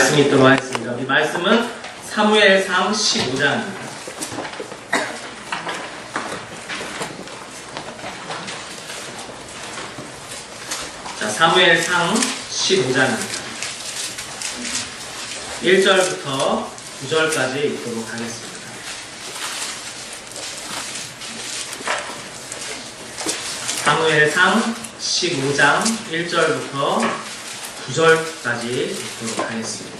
말씀이 있도록 하겠습니다. 우리 말씀은 사무엘상 15장입니다. 자, 사무엘상 15장입니다. 1절부터 9절까지 읽도록 하겠습니다. 사무엘상 15장 1절부터 9절까지 읽도록 하겠습니다.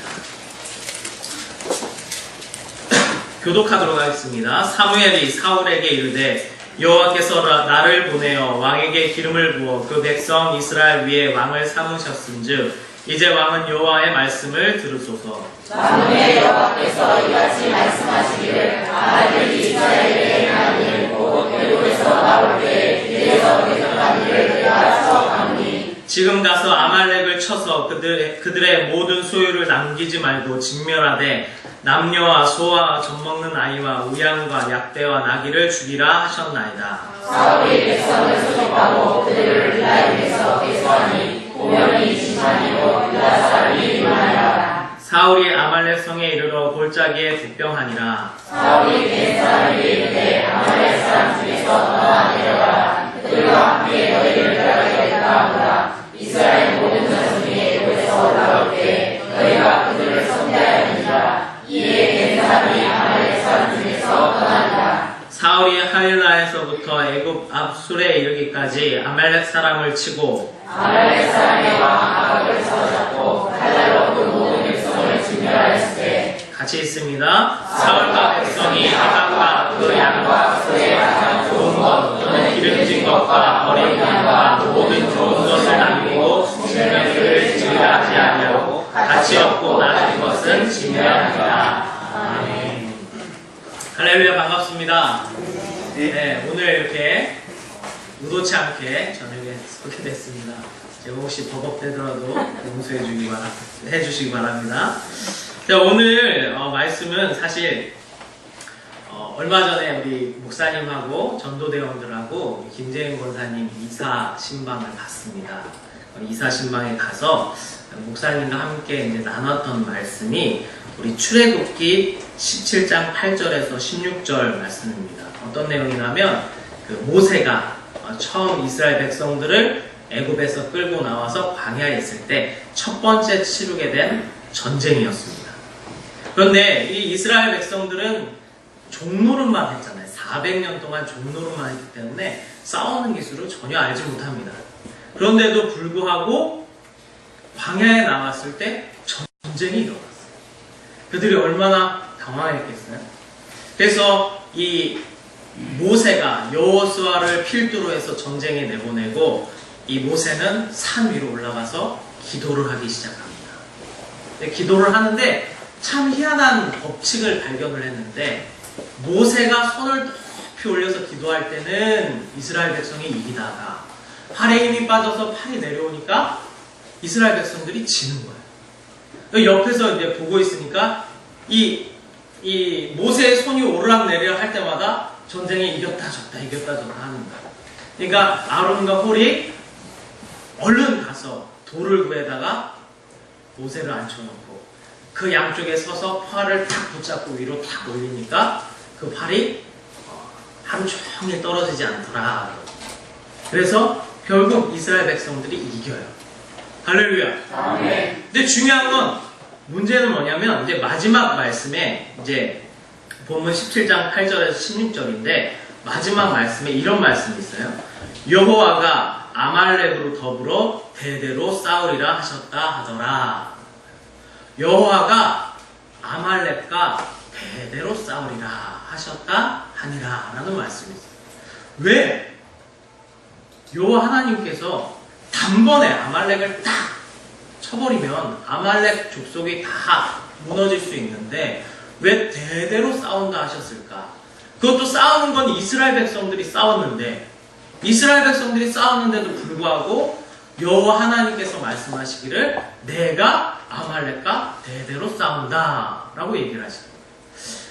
교독하도록 하겠습니다. 사무엘이 사울에게 이르되 여호와께서 나를 보내어 왕에게 기름을 부어 그 백성 이스라엘 위에 왕을 삼으셨은즉 이제 왕은 여호와의 말씀을 들으소서. 만군의 여호와께서 이같이 말씀하시기를 아말렉이 이스라엘의 하나님 곧 애굽에서 나올 때에 길에서 대적한 이를 내가 쳐가노니 지금 가서 아말렉을 쳐서 그들의 모든 소유를 남기지 말고 진멸하되 남녀와 소와 젖먹는 아이와 우양과 약대와 나귀를 죽이라 하셨나이다. 사울이 백성을 소집하고 그들을 빌라임에서 계수하니 오명이 심하니고 빌라 사람이 많으라. 사울이 아말렉 성에 이르러 골짜기에 북병하니라. 사울이 된 사람에게 이르되 아말렉 사람 중에서 너나 내려가라. 그들과 함께 너희를 멸하겠다 하노라. 이스라엘 모든 자손이 애굽에서 올라올 때 너희가 그들을 섬겨야하니라. 이에 된 사람이 아말렉 사람 중에서 떠나니라. 사울이 하일라에서부터 애굽 압술에 이르기까지 아말렉 사람을 치고 아말렉 사람의 왕 아각을 사로잡고 칼날로 그 모든 백성을 진멸하였을 때 같이 있습니다. 사울과 백성이 아각과 그 양과 소의 가장 좋은 것 또는 기름진 것과 어린 양과 모든 좋은 것을 남기고 진멸을 지으라 하지 아니하고 가치 없고 낮은 것은 진멸하니라. 아멘. 할렐루야, 반갑습니다. 네, 오늘 이렇게 의도치 않게 저녁에 서게 됐습니다. 제가 혹시 버벅대더라도 용서해 주시기 바랍니다. 자, 오늘 말씀은 사실 얼마 전에 우리 목사님하고 전도대원들하고 김재인 권사님 이사 신방을 갔습니다. 이사 신방에 가서 목사님과 함께 이제 나눴던 말씀이 우리 출애굽기 17장 8절에서 16절 말씀입니다. 어떤 내용이냐면 그 모세가 처음 이스라엘 백성들을 애굽에서 끌고 나와서 광야에 있을 때 첫 번째 치르게 된 전쟁이었습니다. 그런데 이 이스라엘 백성들은 종노릇만 했잖아요. 400년 동안 종노릇만 했기 때문에 싸우는 기술을 전혀 알지 못합니다. 그런데도 불구하고 광야에 나왔을 때 전쟁이 일어났어요. 그들이 얼마나 당황했겠어요. 그래서 이 모세가 여호수아를 필두로 해서 전쟁에 내보내고 이 모세는 산 위로 올라가서 기도를 하기 시작합니다. 기도를 하는데 참 희한한 법칙을 발견을 했는데 모세가 손을 높이 올려서 기도할 때는 이스라엘 백성이 이기다가 팔에 힘이 빠져서 팔이 내려오니까 이스라엘 백성들이 지는 거예요. 옆에서 이제 보고 있으니까 이 모세의 손이 오르락내리락 할 때마다 전쟁에 이겼다 졌다 하는 거예요. 그러니까 아론과 홀이 얼른 가서 돌을 구해다가 모세를 앉혀놓고 그 양쪽에 서서 팔을 탁 붙잡고 위로 탁 올리니까 그 팔이 하루 종일 떨어지지 않더라. 그래서 결국 이스라엘 백성들이 이겨요. 할렐루야. 아멘. 근데 중요한 건 문제는 뭐냐면 이제 마지막 말씀에 이제 본문 17장 8절에서 16절인데 마지막 말씀에 이런 말씀이 있어요. 여호와가 아말렉으로 더불어 대대로 싸우리라 하셨다 하더라. 여호와가 아말렉과 대대로 싸우리라 하셨다 하니라 라는 말씀이 있어요. 왜? 여호와 하나님께서 단번에 아말렉을 딱 쳐버리면 아말렉 족속이 다 무너질 수 있는데 왜 대대로 싸운다 하셨을까? 그것도 싸우는 건 이스라엘 백성들이 싸웠는데 이스라엘 백성들이 싸웠는데도 불구하고 여호와 하나님께서 말씀하시기를 내가 아말렉과 대대로 싸운다 라고 얘기를 하시거든요.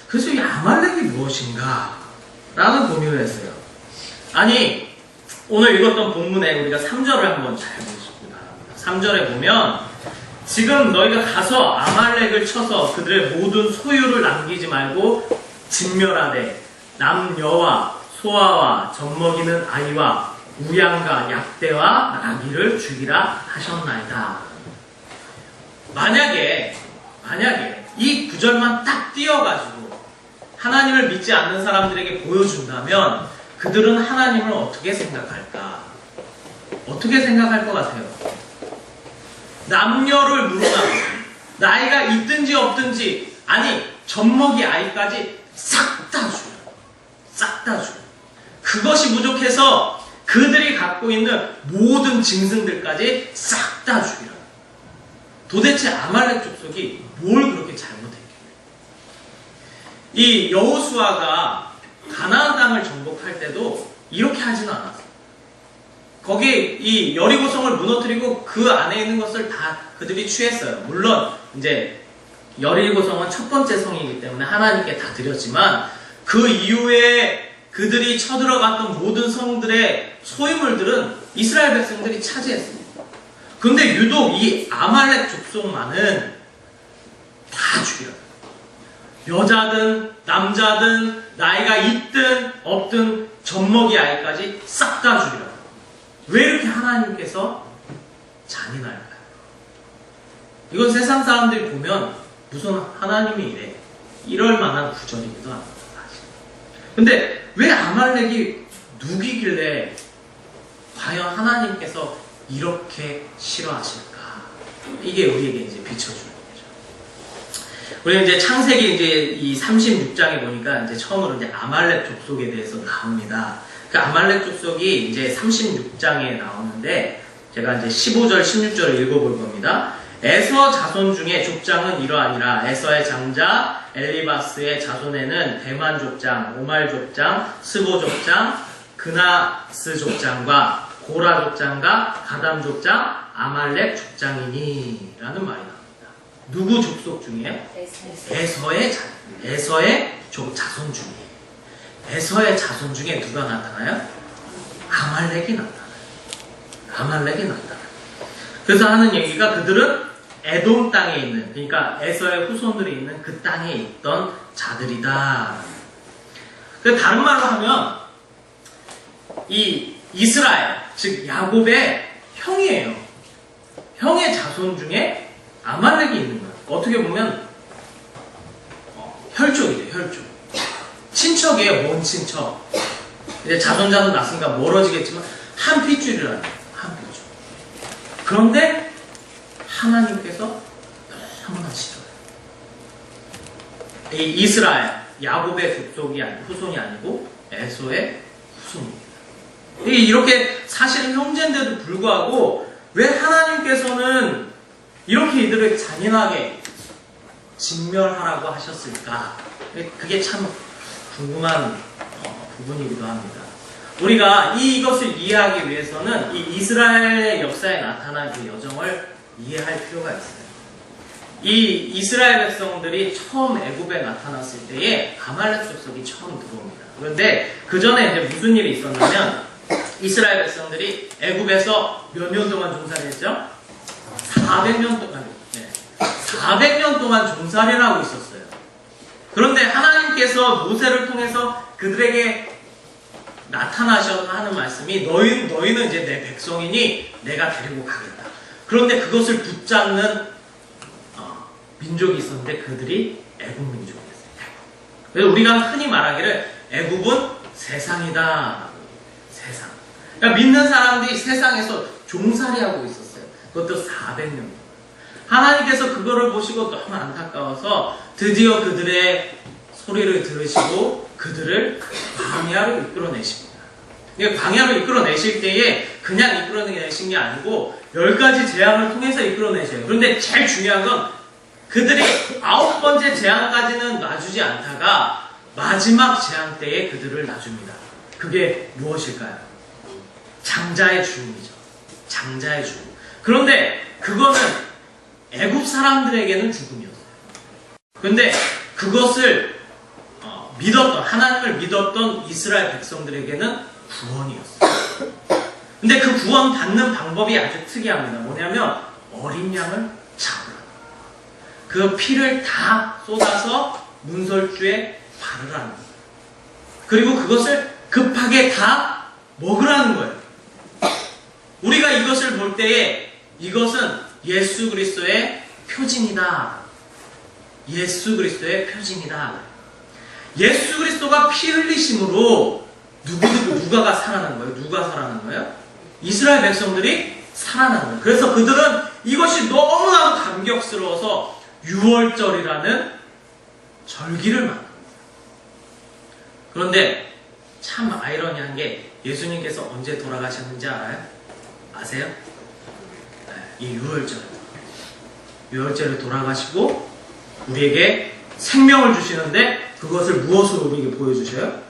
그래서 이 아말렉이 무엇인가? 라는 고민을 했어요. 아니 오늘 읽었던 본문에 우리가 3절을 한번 잘 보시기 바랍니다. 3절에 보면 지금 너희가 가서 아말렉을 쳐서 그들의 모든 소유를 남기지 말고 진멸하되 남녀와 소아와 젖먹이는 아이와 우양과 약대와 나귀를 죽이라 하셨나이다. 만약에 이 구절만 딱 띄어가지고 하나님을 믿지 않는 사람들에게 보여준다면 그들은 하나님을 어떻게 생각할까? 어떻게 생각할 것 같아요? 남녀를 누르나 나이가 있든지 없든지 아니 젖먹이 아이까지 싹 다 죽여. 싹 다 죽여. 그것이 부족해서 그들이 갖고 있는 모든 짐승들까지 싹 다 죽이라. 도대체 아말렉 족속이 뭘 그렇게 잘못했길래? 이 여호수아가 가나안 땅을 정복할 때도 이렇게 하지는 않았어요. 거기 이 여리고성을 무너뜨리고 그 안에 있는 것을 다 그들이 취했어요. 물론 이제 여리고성은 첫 번째 성이기 때문에 하나님께 다 드렸지만 그 이후에 그들이 쳐들어갔던 모든 성들의 소유물들은 이스라엘 백성들이 차지했습니다. 그런데 유독 이 아말렉 족속만은 다 죽여요. 여자든 남자든 나이가 있든 없든 젖먹이 아이까지 싹 다 죽이라. 왜 이렇게 하나님께서 잔인할까요? 이건 세상 사람들이 보면 무슨 하나님이 이래? 이럴 만한 구절이기도 합니다. 근데 왜 아말렉이 누기길래 과연 하나님께서 이렇게 싫어하실까? 이게 우리에게 이제 비춰주는 거죠. 우리 이제 창세기 이제 이 36장에 보니까 이제 처음으로 이제 아말렉 족속에 대해서 나옵니다. 그 아말렉 족속이 이제 36장에 나오는데 제가 이제 15절, 16절을 읽어볼 겁니다. 에서 자손 중에 족장은 이러하니라. 에서의 장자 엘리바스의 자손에는 대만 족장, 오말 족장, 스보 족장, 그나스 족장과 고라 족장과 가담 족장, 아말렉 족장이니 라는 말이 나옵니다. 누구 족속 중에? 에서의 자손 중에. 에서의 자손 중에 누가 나타나요? 아말렉이 나타나요. 아말렉이 나타나요. 그래서 하는 얘기가 그들은 에돔 땅에 있는, 그러니까 에서의 후손들이 있는 그 땅에 있던 자들이다. 다른 말로 하면 이 이스라엘, 즉 야곱의 형이에요. 형의 자손 중에 아말렉이 있는 거예요. 어떻게 보면 혈족이죠, 혈족. 친척이에요, 먼 친척. 이제 자손 났으니까 멀어지겠지만 한 핏줄이라는 거예요. 한 핏줄. 그런데 하나님께서 너무나 싫어요. 이 이스라엘, 야곱의 족속이 후손이 아니고 에서의 후손입니다. 이렇게 사실은 형제인데도 불구하고 왜 하나님께서는 이렇게 이들을 잔인하게 진멸하라고 하셨을까? 그게 참 궁금한 부분이기도 합니다. 우리가 이것을 이해하기 위해서는 이 이스라엘의 역사에 나타난 그 여정을 이해할 필요가 있어요. 이 이스라엘 백성들이 처음 애굽에 나타났을 때에 아말렉 족속이 처음 들어옵니다. 그런데 그 전에 이제 무슨 일이 있었냐면 이스라엘 백성들이 애굽에서 몇 년 동안 종살이 했죠? 400년 동안, 400년 동안 종살이를 하고 있었어요. 그런데 하나님께서 모세를 통해서 그들에게 나타나셔서 하는 말씀이 너희는 이제 내 백성이니 내가 데리고 가겠다. 그런데 그것을 붙잡는 민족이 있었는데 그들이 애굽 민족이었어요. 그래서 우리가 흔히 말하기를 애굽은 세상이다. 세상. 그러니까 믿는 사람들이 세상에서 종살이하고 있었어요. 그것도 400년 동안. 하나님께서 그거를 보시고 너무 안타까워서 드디어 그들의 소리를 들으시고 그들을 광야로 이끌어내십니다. 광야로 이끌어내실 때에 그냥 이끌어내신 게 아니고 10가지 재앙을 통해서 이끌어내셔요. 그런데 제일 중요한 건 그들이 9번째 재앙까지는 놔주지 않다가 마지막 재앙 때에 그들을 놔줍니다. 그게 무엇일까요? 장자의 죽음이죠. 장자의 죽음. 그런데 그거는 애굽 사람들에게는 죽음이었어요. 그런데 그것을 믿었던, 하나님을 믿었던 이스라엘 백성들에게는 구원이었어요. 근데 그 구원 받는 방법이 아주 특이합니다. 뭐냐면 어린 양을 잡으라. 그 피를 다 쏟아서 문설주에 바르라는 거예요. 그리고 그것을 급하게 다 먹으라는 거예요. 우리가 이것을 볼 때에 이것은 예수 그리스도의 표징이다. 예수 그리스도의 표징이다. 예수 그리스도가 피 흘리심으로 누가가 살아난 거예요? 누가 살아난 거예요? 이스라엘 백성들이 살아난 거예요. 그래서 그들은 이것이 너무나도 감격스러워서 유월절이라는 절기를 만듭니다. 그런데 참 아이러니한 게 예수님께서 언제 돌아가셨는지 알아요? 아세요? 이 유월절에 돌아가시고 우리에게 생명을 주시는데 그것을 무엇으로 우리에게 보여주셔요?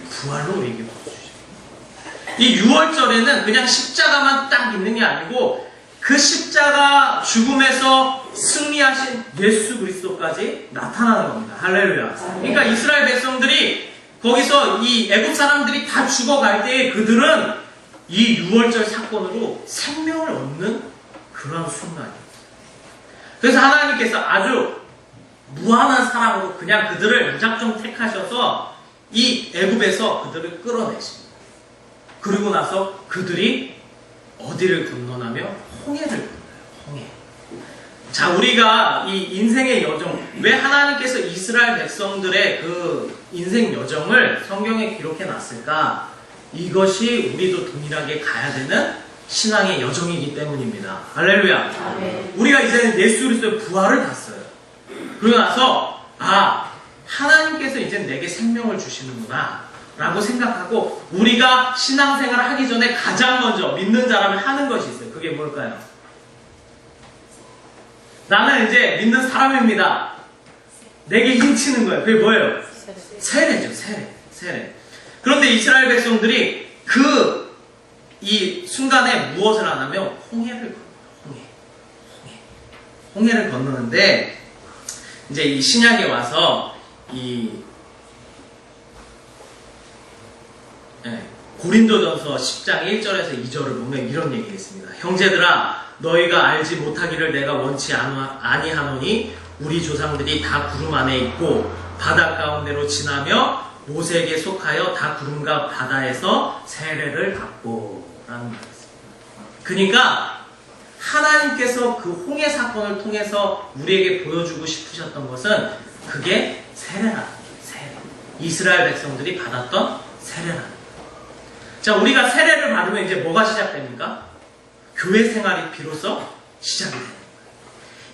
부활로 우리에게 보여주셔요. 이 유월절에는 그냥 십자가만 딱 있는 게 아니고 그 십자가 죽음에서 승리하신 예수 그리스도까지 나타나는 겁니다. 할렐루야. 그러니까 이스라엘 백성들이 거기서 이 애굽 사람들이 다 죽어갈 때에 그들은 이 유월절 사건으로 생명을 얻는 그런 순간이에요. 그래서 하나님께서 아주 무한한 사랑으로 그냥 그들을 무작정 택하셔서 이 애굽에서 그들을 끌어내십니다. 그리고 나서 그들이 어디를 건너나며 홍해를 건너요. 홍해. 자, 우리가 이 인생의 여정, 왜 하나님께서 이스라엘 백성들의 그 인생 여정을 성경에 기록해 놨을까? 이것이 우리도 동일하게 가야 되는 신앙의 여정이기 때문입니다. 할렐루야. 아멘. 우리가 이제는 예수 그리스도의 부활을 봤어요. 그러고 나서 하나님께서 이제 내게 생명을 주시는구나 라고 생각하고 우리가 신앙생활을 하기 전에 가장 먼저 믿는 자라면 하는 것이 있어요. 그게 뭘까요? 나는 이제 믿는 사람입니다. 내게 힘치는 거예요. 그게 뭐예요? 세례죠. 세례. 그런데 이스라엘 백성들이 이 순간에 무엇을 하냐면 홍해를 건너요. 홍해를 건너는데 이제 이 신약에 와서 고린도전서 10장 1절에서 2절을 보면 이런 얘기가 있습니다. 형제들아 너희가 알지 못하기를 내가 원치 아니하노니 우리 조상들이 다 구름 안에 있고 바다 가운데로 지나며 모세에게 속하여 다 구름과 바다에서 세례를 받고 라는 말이 있습니다. 그러니까 하나님께서 그 홍해 사건을 통해서 우리에게 보여주고 싶으셨던 것은 그게 세례라는 거예요. 세례. 이스라엘 백성들이 받았던 세례라는 거예요. 자, 우리가 세례를 받으면 이제 뭐가 시작됩니까? 교회 생활이 비로소 시작이 되는 거예요.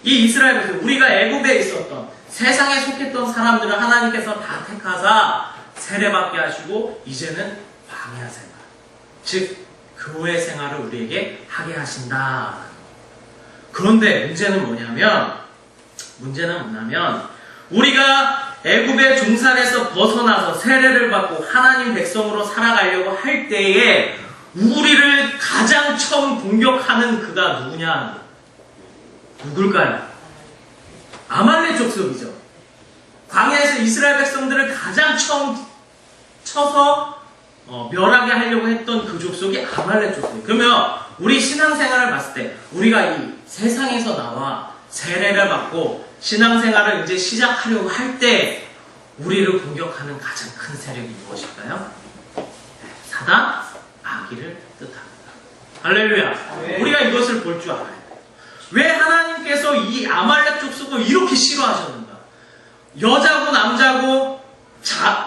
이 이스라엘 백성, 우리가 애굽에 있었던 세상에 속했던 사람들을 하나님께서 다 택하사 세례받게 하시고 이제는 광야 생활, 즉 교회 생활을 우리에게 하게 하신다. 그런데 문제는 뭐냐면 우리가 애굽의 종살에서 벗어나서 세례를 받고 하나님 백성으로 살아가려고 할 때에 우리를 가장 처음 공격하는 그가 누구냐? 누굴까요? 아말렉 족속이죠. 광야에서 이스라엘 백성들을 가장 처음 쳐서 멸하게 하려고 했던 그 족속이 아말렉 족속이에요. 그러면 우리 신앙생활을 봤을 때 우리가 이 세상에서 나와 세례를 받고 신앙생활을 이제 시작하려고 할 때 우리를 공격하는 가장 큰 세력이 무엇일까요? 사단, 마귀를 뜻합니다. 할렐루야. 네. 우리가 이것을 볼 줄 알아요. 왜 하나님께서 이 아말렉 족속을 이렇게 싫어하셨는가? 여자고 남자고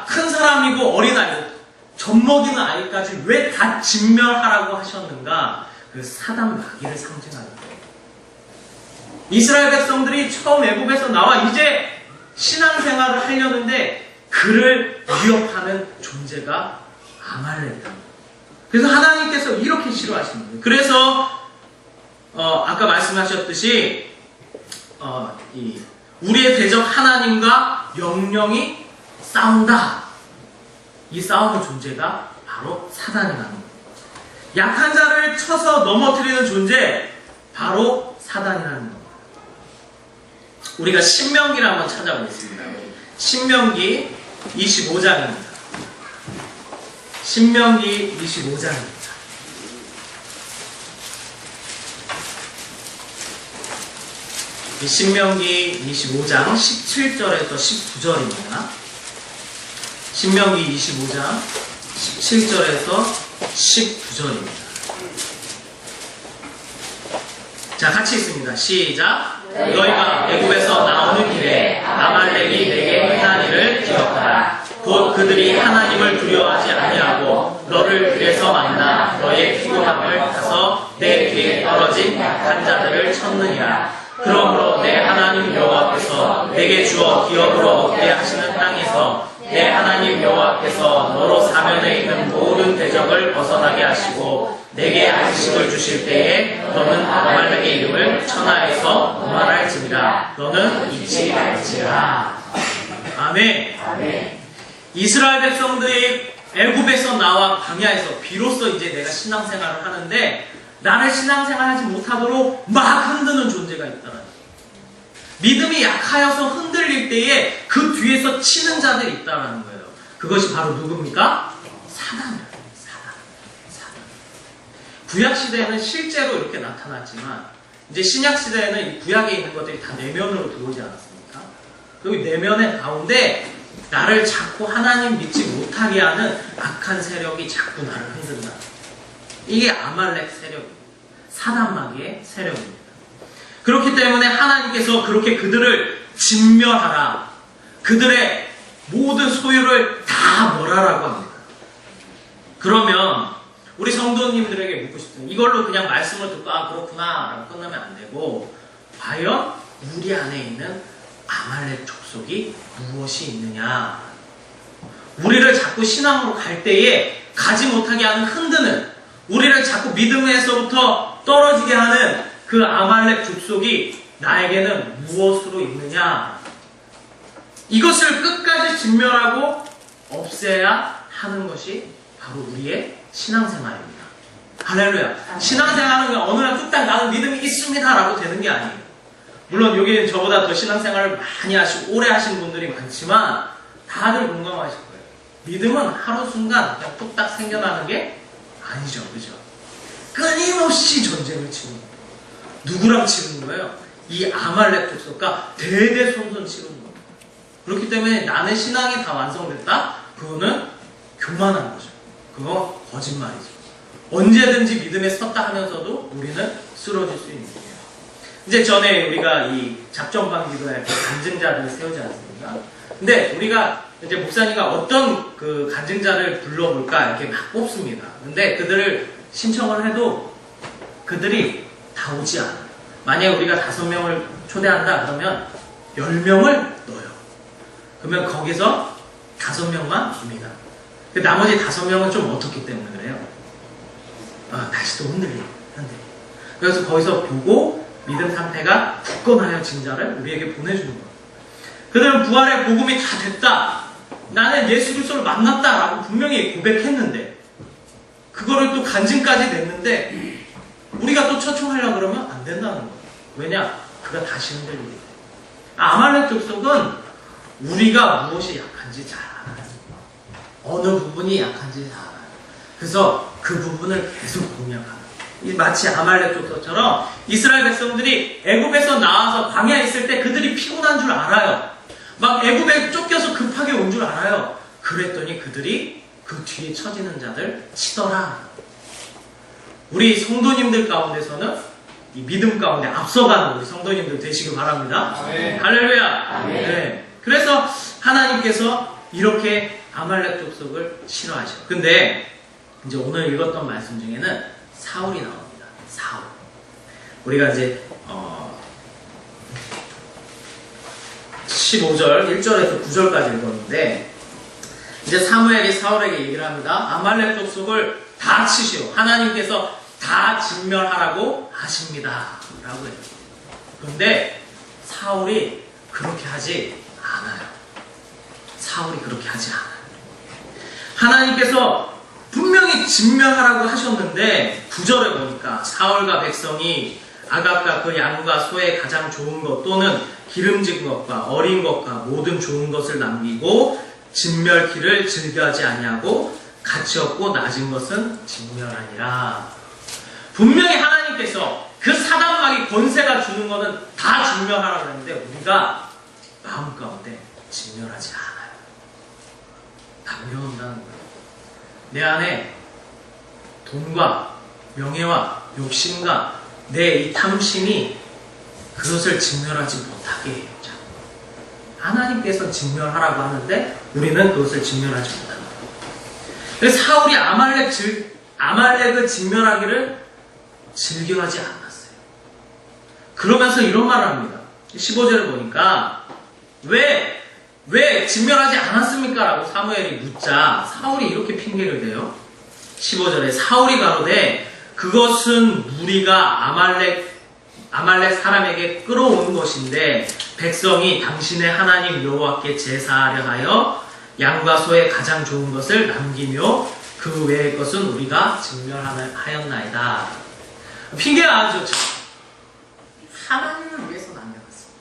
큰 사람이고 어린아이고 젖먹이는 아이까지 왜 다 진멸하라고 하셨는가? 그 사단 마귀를 상징하는 거예요. 이스라엘 백성들이 처음 애굽에서 나와 이제 신앙생활을 하려는데 그를 위협하는 존재가 아말렉이다. 그래서 하나님께서 이렇게 싫어하시는 거예요. 그래서 아까 말씀하셨듯이 우리의 대적 하나님과 영령이 싸운다. 이 싸우는 존재가 바로 사단이라는 거예요. 약한 자를 쳐서 넘어뜨리는 존재 바로 사단이라는 겁니다. 우리가 신명기를 한번 찾아보겠습니다. 신명기 25장입니다. 신명기 25장입니다. 이 신명기 25장 17절에서 19절입니다. 신명기 25장 17절에서 19절입니다. 자, 같이 읽습니다. 시작. 너희가 애굽에서 나오는 길에 아말렉이 내게 행한 일을 기억하라. 곧 그들이 하나님을 두려워하지 아니하고 너를 길에서 만나 너의 피곤함을 타서 내 뒤에 떨어진 약한 자들을 쳤느니라. 그러므로 내 하나님 여호와께서 내게 주어 기업으로 얻게 하시는 땅에서 내 하나님 여호와께서 너로 사면에 있는 모든 대적을 벗어나게 하시고 내게 안식을 주실 때에 너는 아말렉의 이름을 천하에서 무말할지니라. 너는 잊지 말지라. 아멘. 이스라엘 백성들이 애굽에서 나와 광야에서 비로소 이제 내가 신앙생활을 하는데 나를 신앙생활하지 못하도록 막 흔드는 존재가 있다는 거예요. 믿음이 약하여서 흔들릴 때에 그 뒤에서 치는 자들이 있다는 거예요. 그것이 바로 누굽니까? 사단이에요. 사단. 구약 시대에는 실제로 이렇게 나타났지만 이제 신약 시대에는 이 구약에 있는 것들이 다 내면으로 들어오지 않았습니까? 그리고 내면의 가운데 나를 자꾸 하나님 믿지 못하게 하는 악한 세력이 자꾸 나를 흔든다. 이게 아말렉 세력입니다. 사단마귀의 세력입니다. 그렇기 때문에 하나님께서 그렇게 그들을 진멸하라. 그들의 모든 소유를 다 몰아라고 합니다. 그러면 우리 성도님들에게 묻고 싶습니다. 이걸로 그냥 말씀을 듣고 그렇구나 라고 끝나면 안 되고 과연 우리 안에 있는 아말렉 족속이 무엇이 있느냐. 우리를 자꾸 신앙으로 갈 때에 가지 못하게 하는 흔드는 우리를 자꾸 믿음에서부터 떨어지게 하는 그 아말렉 족속이 나에게는 무엇으로 있느냐. 이것을 끝까지 진멸하고 없애야 하는 것이 바로 우리의 신앙생활입니다. 할렐루야. 신앙생활은 어느 날 뚝딱 나는 믿음이 있습니다 라고 되는 게 아니에요. 물론 여기는 저보다 더 신앙생활을 많이 하시고 오래 하신 분들이 많지만 다들 공감하실 거예요. 믿음은 하루 순간 그냥 뚝딱 생겨나는 게 아니죠. 그죠? 끊임없이 전쟁을 치는 거예요. 누구랑 치는 거예요? 이 아말렉 족속과 대대손손 치는 거예요. 그렇기 때문에 나는 신앙이 다 완성됐다? 그거는 교만한 거죠. 그거 거짓말이죠. 언제든지 믿음에 섰다 하면서도 우리는 쓰러질 수 있는 거예요. 이제 전에 우리가 이 작정방 기도할 때 간증자들을 세우지 않습니까? 근데 우리가 이제 목사님과 어떤 그 간증자를 불러볼까 이렇게 막 뽑습니다. 근데 그들을 신청을 해도 그들이 다 오지 않아요. 만약에 우리가 5명을 초대한다 그러면 10명을 넣어요. 그러면 거기서 5명만 옵니다. 나머지 5명은 좀 어떻기 때문에 그래요? 다시 또 흔들리고. 그래서 거기서 보고 믿음 상태가 굳건하여진 자를 우리에게 보내주는 거예요. 그들은 부활의 복음이 다 됐다. 나는 예수 그리스도를 만났다라고 분명히 고백했는데 그거를 또 간증까지 냈는데 우리가 또 초청하려고 그러면 안 된다는 거예요. 왜냐? 그가 다시 흔들리기 때문에. 아말렉 족속은 우리가 무엇이 약한지 잘 알아요. 어느 부분이 약한지 잘 알아요. 그래서 그 부분을 계속 공략하는 마치 아말렉 족속처럼 이스라엘 백성들이 애굽에서 나와서 광야에 있을 때 그들이 피곤한 줄 알아요. 막 애굽에 쫓겨서 급하게 온 줄 알아요. 그랬더니 그들이 그 뒤에 처지는 자들 치더라. 우리 성도님들 가운데서는 이 믿음 가운데 앞서가는 우리 성도님들 되시길 바랍니다. 아멘. 할렐루야. 아멘. 네. 그래서 하나님께서 이렇게 아말렉 족속을 싫어하셔요. 근데 이제 오늘 읽었던 말씀 중에는 사울이 나옵니다. 사울. 우리가 이제 15절 1절에서 9절까지 읽었는데 이제 사무엘이 사울에게 얘기를 합니다. 아말렉 족속을 다 치시오. 하나님께서 다 진멸하라고 하십니다. 라고 해요. 그런데 사울이 그렇게 하지 않아요. 사울이 그렇게 하지 않아요. 하나님께서 분명히 진멸하라고 하셨는데 9절에 보니까 사울과 백성이 아갑과 그 양과 소의 가장 좋은 것 또는 기름진 것과 어린 것과 모든 좋은 것을 남기고 진멸기를 즐겨하지 아니하고 가치 없고 낮은 것은 진멸하니라. 분명히 하나님께서 그 사단마귀 권세가 주는 거는 다 진멸하라고 했는데 우리가 마음 가운데 진멸하지 않아요. 남겨놓는다는 거예요. 내 안에 돈과 명예와 욕심과 내 이 탐심이 그것을 진멸하지 못하게 해요. 하나님께서 진멸하라고 하는데 우리는 그것을 진멸하지 못합니다. 그래서 사울이 아말렉을 진멸하기를 즐겨하지 않았어요. 그러면서 이런 말을 합니다. 15절을 보니까 왜 진멸하지 않았습니까? 라고 사무엘이 묻자 사울이 이렇게 핑계를 대요. 15절에 사울이 가로되 그것은 무리가 아말렉 사람에게 끌어온 것인데 백성이 당신의 하나님 여호와께 제사하려 하여 양과 소의 가장 좋은 것을 남기며 그 외의 것은 우리가 진멸하였나이다. 핑계가 아주 좋죠. 하나님을 위해서 남겨놨습니다.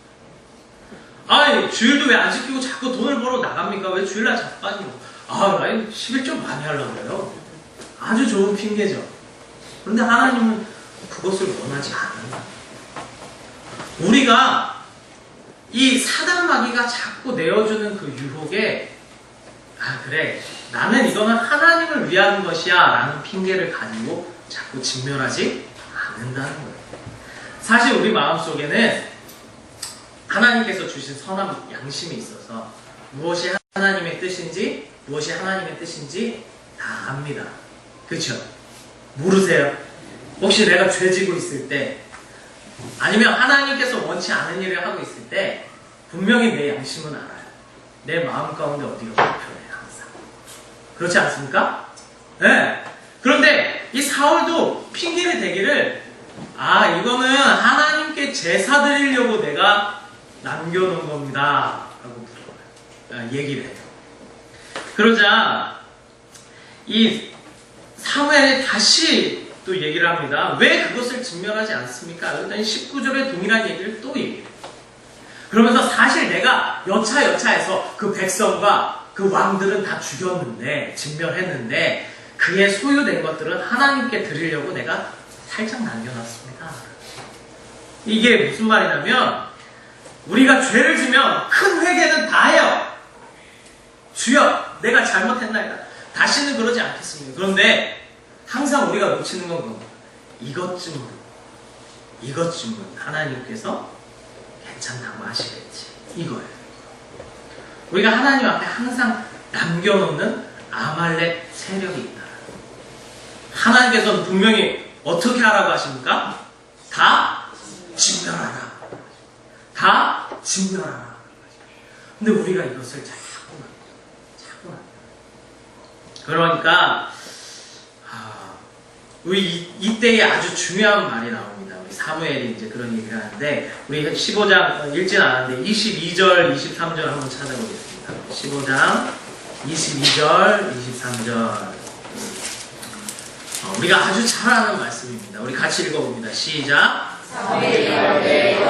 아니 주일도 왜 안 지키고 자꾸 돈을 벌어 나갑니까? 왜 주일날 자꾸 빠지고? 아니 11조 많이 하려고 그래요. 아주 좋은 핑계죠. 그런데 하나님은 그것을 원하지 않는다. 우리가 이 사단마귀가 자꾸 내어주는 그 유혹에 그래 나는 이거는 하나님을 위한 것이야 라는 핑계를 가지고 자꾸 진멸하지 않는다는 거예요. 사실 우리 마음속에는 하나님께서 주신 선한 양심이 있어서 무엇이 하나님의 뜻인지 다 압니다. 그렇죠? 모르세요? 혹시 내가 죄지고 있을 때 아니면 하나님께서 원치 않은 일을 하고 있을 때 분명히 내 양심은 알아요. 내 마음 가운데 어디가 불편해 항상. 그렇지 않습니까? 네. 그런데 이 사울도 핑계를 대기를 이거는 하나님께 제사 드리려고 내가 남겨놓은 겁니다 라고 얘기를 해요. 그러자 이 사무엘이 다시 또 얘기를 합니다. 왜 그것을 진멸하지 않습니까? 그랬더니 19절에 동일한 얘기를 또 얘기해요. 그러면서 사실 내가 여차여차해서 그 백성과 그 왕들은 다 죽였는데 진멸했는데 그의 소유된 것들은 하나님께 드리려고 내가 살짝 남겨놨습니다. 이게 무슨 말이냐면 우리가 죄를 지면 큰 회개는 다 해요. 주여 내가 잘못했나이다. 다시는 그러지 않겠습니다. 그런데 항상 우리가 놓치는 건 그거. 이것쯤은 하나님께서 괜찮다고 하시겠지. 이거예요. 우리가 하나님 앞에 항상 남겨놓는 아말렉 세력이 있다. 하나님께서는 분명히 어떻게 하라고 하십니까? 다 진멸하라. 다 진멸하라. 근데 우리가 이것을 자꾸 그러니까 우리 이때에 아주 중요한 말이 나옵니다. 우리 사무엘이 이제 그런 얘기를 하는데 우리 15장 읽진 않았는데 22절, 23절 한번 찾아보겠습니다. 15장 22절, 23절 우리가 아주 잘 아는 말씀입니다. 우리 같이 읽어봅니다. 시작.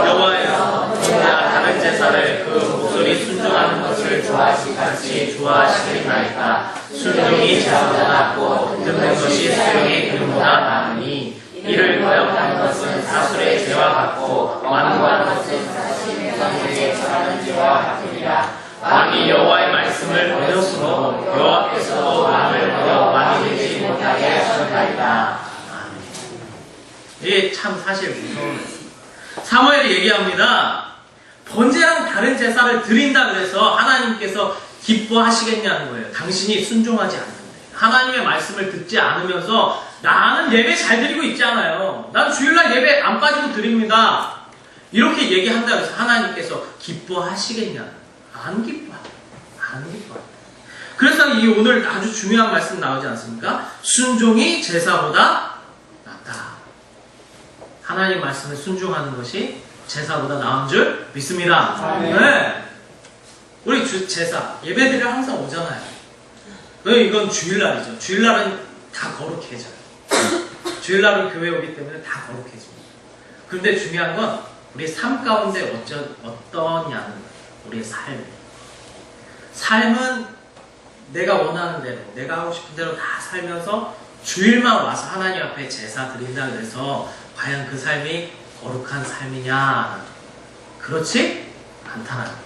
여호와여 혼자 다른 제사를 그 목소리 순종하는 것을 좋아하시같이 좋아하시리나이까. 순종이 제사보다 낫고 듣는 것이 수령의 기름보다 나으니 이를 거역하는 것은 사술의 죄와 같고 완고하는 것은 자신의 선생에 절하는 죄와 같으니라. 왕이 여호와의 말씀을 버렸으므로 여호와께서도 왕을 버려 왕이 되지 못하게 하셨나이다. 이게 참 사실 무서운 사무엘이 얘기합니다. 번제랑 다른 제사를 드린다 그래서 하나님께서 기뻐하시겠냐는 거예요. 당신이 순종하지 않는데 하나님의 말씀을 듣지 않으면서 나는 예배 잘 드리고 있잖아요. 난 주일날 예배 안 빠지고 드립니다. 이렇게 얘기한다 그래서 하나님께서 기뻐하시겠냐? 안 기뻐요. 그래서 이 오늘 아주 중요한 말씀 나오지 않습니까? 순종이 제사보다 낫다. 하나님 말씀에 순종하는 것이 제사보다 나은 줄 믿습니다. 네. 우리 제사 예배드리러 항상 오잖아요. 이건 주일날이죠. 주일날은 다 거룩해져요. 주일날은 교회 오기 때문에 다 거룩해집니다. 그런데 중요한 건 우리 삶 가운데 어떠냐는 거예요. 우리의 삶은 내가 원하는 대로 내가 하고 싶은 대로 다 살면서 주일만 와서 하나님 앞에 제사 드린다 그래서 과연 그 삶이 거룩한 삶이냐? 그렇지 않다는 거예요.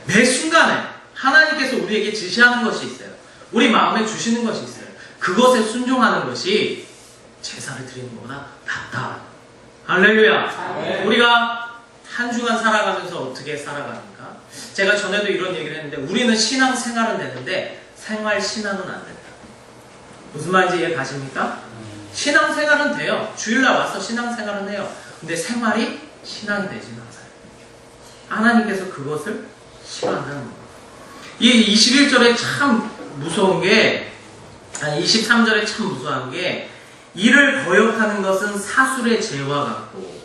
매 순간에 하나님께서 우리에게 지시하는 것이 있어요. 우리 마음에 주시는 것이 있어요. 그것에 순종하는 것이 제사를 드리는 것보다 낫다. 할렐루야. 우리가 한 주간 살아가면서 어떻게 살아갑니까? 제가 전에도 이런 얘기를 했는데 우리는 신앙생활은 되는데 생활신앙은 안 된다. 무슨 말인지 이해 가십니까? 신앙생활은 돼요. 주일날 와서 신앙생활은 해요. 근데 생활이 신앙이 되지는 않아요. 하나님께서 그것을 싫어한다는 거예요. 이 21절에 참 무서운 게, 아니 23절에 참 무서운 게, 이를 거역하는 것은 사술의 죄와 같고,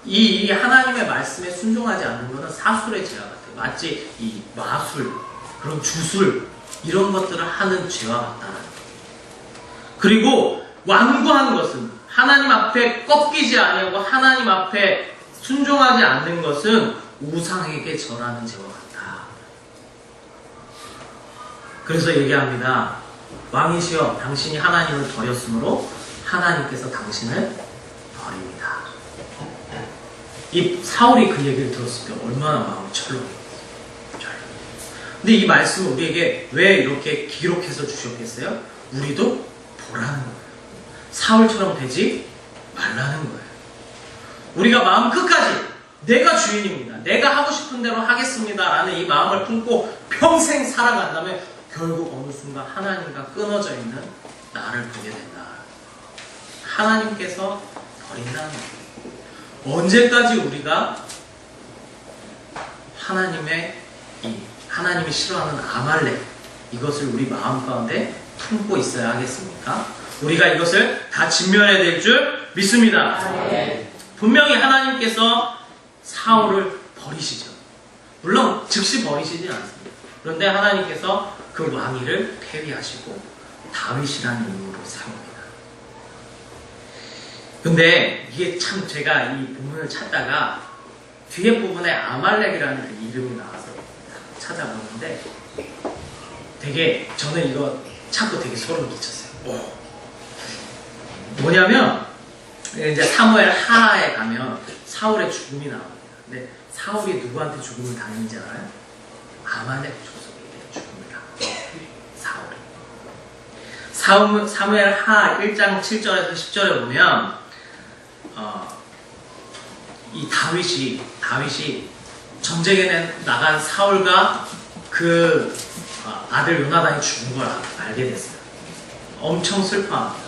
이 하나님의 말씀에 순종하지 않는 것은 사술의 죄와 같아요. 마치 이 마술, 그런 주술, 이런 것들을 하는 죄와 같다는 거예요. 그리고 완고하는 것은 하나님 앞에 꺾이지 아니하고 하나님 앞에 순종하지 않는 것은 우상에게 절하는 죄와 같다. 그래서 얘기합니다. 왕이시여 당신이 하나님을 버렸으므로 하나님께서 당신을 버립니다. 이 사울이 그 얘기를 들었을 때 얼마나 마음이 철렁해요. 근데 이 말씀을 우리에게 왜 이렇게 기록해서 주셨겠어요? 우리도 보라는 거예요. 사울처럼 되지 말라는 거예요. 우리가 마음 끝까지 내가 주인입니다. 내가 하고 싶은 대로 하겠습니다. 라는 이 마음을 품고 평생 살아간다면 결국 어느 순간 하나님과 끊어져 있는 나를 보게 된다. 하나님께서 버린다는 거예요. 언제까지 우리가 하나님이 싫어하는 아말렉, 이것을 우리 마음 가운데 품고 있어야 하겠습니까? 우리가 이것을 다 직면해야 될 줄 믿습니다. 분명히 하나님께서 사울을 버리시죠. 물론 즉시 버리시진 않습니다. 그런데 하나님께서 그 왕위를 폐위하시고 다윗이라는 이름으로 세웁니다. 근데 이게 참 제가 이 본문을 찾다가 뒤에 부분에 아말렉이라는 그 이름이 나와서 찾아보는데 되게 저는 이거 찾고 되게 소름 끼쳤어요. 뭐냐면 이제 사무엘 하에 가면 사울의 죽음이 나옵니다. 근데 사울이 누구한테 죽음을 당했는지 알아요? 아말렉 족속에게 죽음을 당합니다. 사울이. 사무엘 하 1장 7절에서 10절에 보면 이 다윗이 전쟁에 나간 사울과 그 아들 요나단이 죽은 걸 알게 됐어요. 엄청 슬퍼합니다.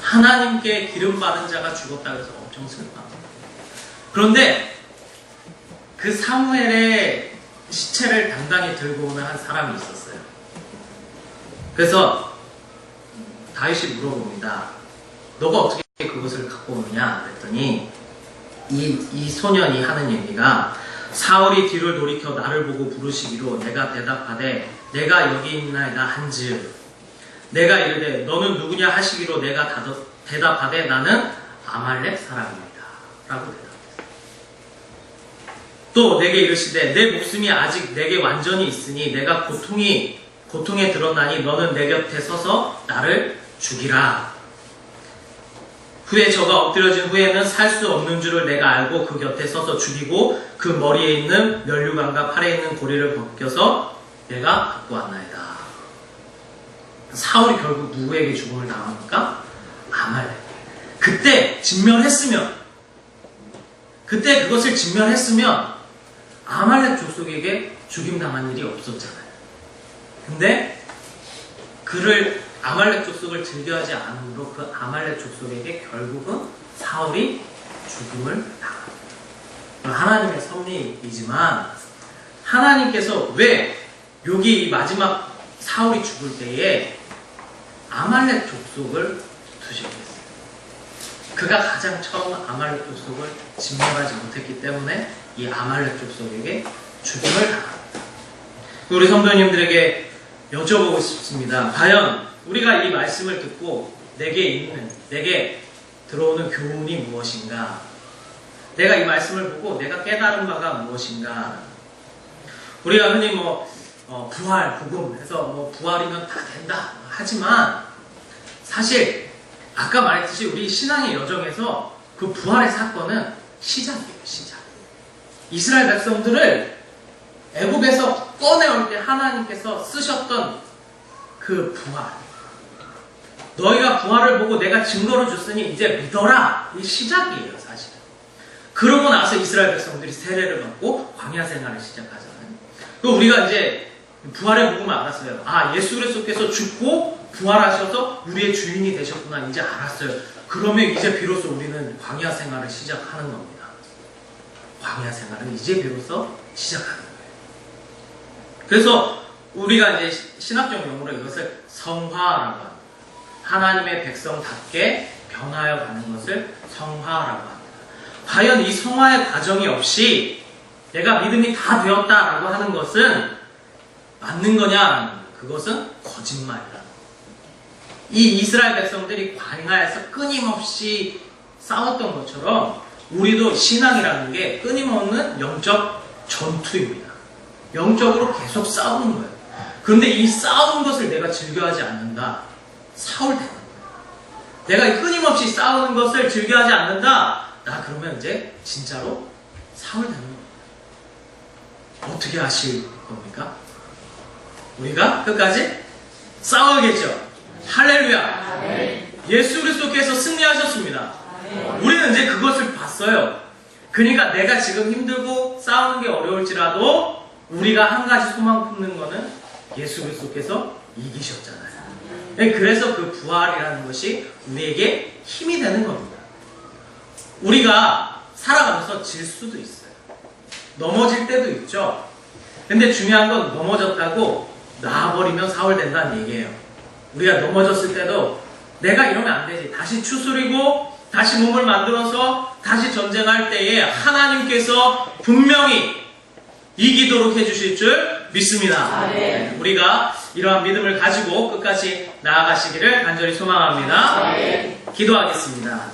하나님께 기름 받은 자가 죽었다고 해서 엄청 슬퍼합니다. 그런데 그 사무엘의 시체를 당당히 들고 오는 한 사람이 있었어요. 그래서 다윗이 물어봅니다. 너가 어떻게 그것을 갖고 오느냐? 그랬더니 이 소년이 하는 얘기가 사울이 뒤를 돌이켜 나를 보고 부르시기로 내가 대답하되 내가 여기 있나이다 한즉 내가 이르되 너는 누구냐 하시기로 내가 대답하되 나는 아말렉 사람입니다. 라고 대답했어요. 또 내게 이르시되 내 목숨이 아직 내게 완전히 있으니 내가 고통에 들었나니 너는 내 곁에 서서 나를 죽이라. 후에 저가 엎드려진 후에는 살 수 없는 줄을 내가 알고 그 곁에 서서 죽이고 그 머리에 있는 면류관과 팔에 있는 고리를 벗겨서 내가 갖고 왔나이다. 사울이 결국 누구에게 죽음을 당합니까? 아말렉. 그때 그것을 직면했으면 아말렉 족속에게 죽임당한 일이 없었잖아요. 근데 아말렉 족속을 즐겨하지 않으므로 그 아말렉 족속에게 결국은 사울이 죽음을 당합니다. 하나님의 섭리이지만 하나님께서 왜 여기 마지막 사울이 죽을 때에 아말렉 족속을 두셨겠어요? 그가 가장 처음 아말렉 족속을 직면하지 못했기 때문에 이 아말렉 족속에게 죽음을 당합니다. 우리 성도님들에게 여쭤보고 싶습니다. 과연 우리가 이 말씀을 듣고 내게 들어오는 교훈이 무엇인가? 내가 이 말씀을 보고 내가 깨달은 바가 무엇인가? 우리가 흔히 부활, 복음 해서 부활이면 다 된다 하지만 사실 아까 말했듯이 우리 신앙의 여정에서 그 부활의 사건은 시작이에요. 시작. 이스라엘 백성들을 애굽에서 꺼내올 때 하나님께서 쓰셨던 그 부활, 너희가 부활을 보고 내가 증거로 줬으니 이제 믿어라, 이 시작이에요. 사실. 그러고 나서 이스라엘 백성들이 세례를 받고 광야 생활을 시작하잖아요. 그 우리가 이제 부활의 복음을 알았어요. 아, 예수 그리스도께서 죽고 부활하셔서 우리의 주인이 되셨구나, 이제 알았어요. 그러면 이제 비로소 우리는 광야 생활을 시작하는 겁니다. 광야 생활은 이제 비로소 시작하는 거예요. 그래서 우리가 이제 신학적 용어로 이것을 성화라고 합니다. 하나님의 백성답게 변하여 가는 것을 성화라고 합니다. 과연 이 성화의 과정이 없이 내가 믿음이 다 되었다라고 하는 것은 맞는 거냐? 그것은 거짓말이다. 이 이스라엘 백성들이 광야에서 끊임없이 싸웠던 것처럼 우리도 신앙이라는 게 끊임없는 영적 전투입니다. 영적으로 계속 싸우는 거예요. 그런데 이 싸우는 것을 내가 즐겨하지 않는다, 사울되는 거예요. 내가 끊임없이 싸우는 것을 즐겨하지 않는다, 나 그러면 이제 진짜로 사울되는 거예요. 어떻게 하실 겁니까? 우리가 끝까지 싸워야겠죠. 할렐루야. 예수 그리스도께서 승리하셨습니다. 우리는 이제 그것을 봤어요. 그러니까 내가 지금 힘들고 싸우는 게 어려울지라도 우리가 한 가지 소망 품는 거는 예수 그리스도께서 이기셨잖아요. 그래서 그 부활이라는 것이 우리에게 힘이 되는 겁니다. 우리가 살아가면서 질 수도 있어요. 넘어질 때도 있죠. 근데 중요한 건 넘어졌다고 놔버리면 사울된다는 얘기예요. 우리가 넘어졌을 때도 내가 이러면 안 되지, 다시 추스리고 다시 몸을 만들어서 다시 전쟁할 때에 하나님께서 분명히 이기도록 해주실 줄 믿습니다. 네. 우리가 이러한 믿음을 가지고 끝까지 나아가시기를 간절히 소망합니다. 기도하겠습니다.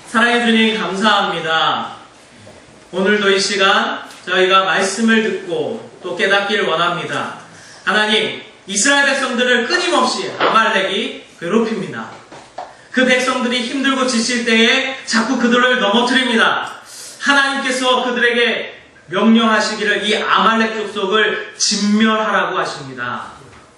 사랑해 주님 감사합니다. 오늘도 이 시간 저희가 말씀을 듣고 또 깨닫기를 원합니다. 하나님, 이스라엘 백성들을 끊임없이 아말렉이 괴롭힙니다. 그 백성들이 힘들고 지칠 때에 자꾸 그들을 넘어뜨립니다. 하나님께서 그들에게 명령하시기를 이 아말렉 족속을 진멸하라고 하십니다.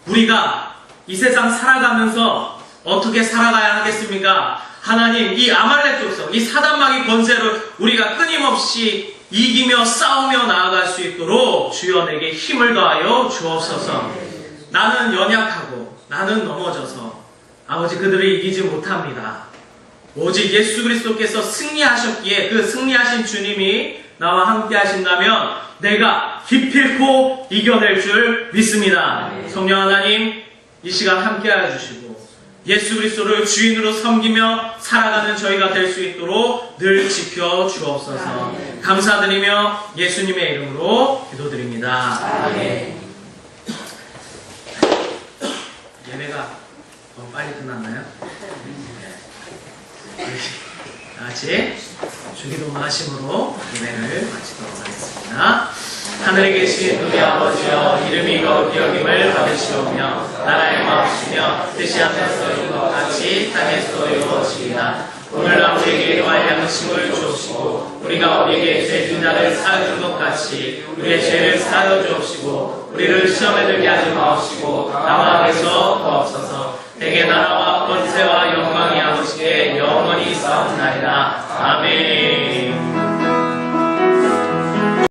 우리가 이 세상 살아가면서 어떻게 살아가야 하겠습니까? 하나님, 이 아말렉 족속, 이 사단마귀 권세를 우리가 끊임없이 이기며 싸우며 나아갈 수 있도록 주여 내게 힘을 더하여 주옵소서. 나는 연약하고 나는 넘어져서 아버지 그들을 이기지 못합니다. 오직 예수 그리스도께서 승리하셨기에 그 승리하신 주님이 나와 함께 하신다면 내가 기필코 이겨낼 줄 믿습니다. 성령 하나님, 이 시간 함께 하여 주시고 예수 그리스도를 주인으로 섬기며 살아가는 저희가 될 수 있도록 늘 지켜 주옵소서. 감사드리며 예수님의 이름으로 기도드립니다. 아멘. 예배가 너무 빨리 끝났나요? 다 같이 주기도문 하심으로 예배를 마치도록 하겠습니다. 하늘에 계신 우리 아버지여, 이름이 거룩히 여김을 받으시오며 나라의 마음이시며 뜻이 하늘에서 이룬 것 같이 땅에서도 이루어지이다. 오늘날 우리에게 일용할 양식을 주옵시고 우리가 우리에게 죄진 자를 사하여 준 것 같이 우리의 죄를 사하여 주옵시고 우리를 시험에 들게 하지 마옵시고 나와 없어서 대개 나라와 권세와 영광이 아버지께 영원히 있사옵나이다. 아멘.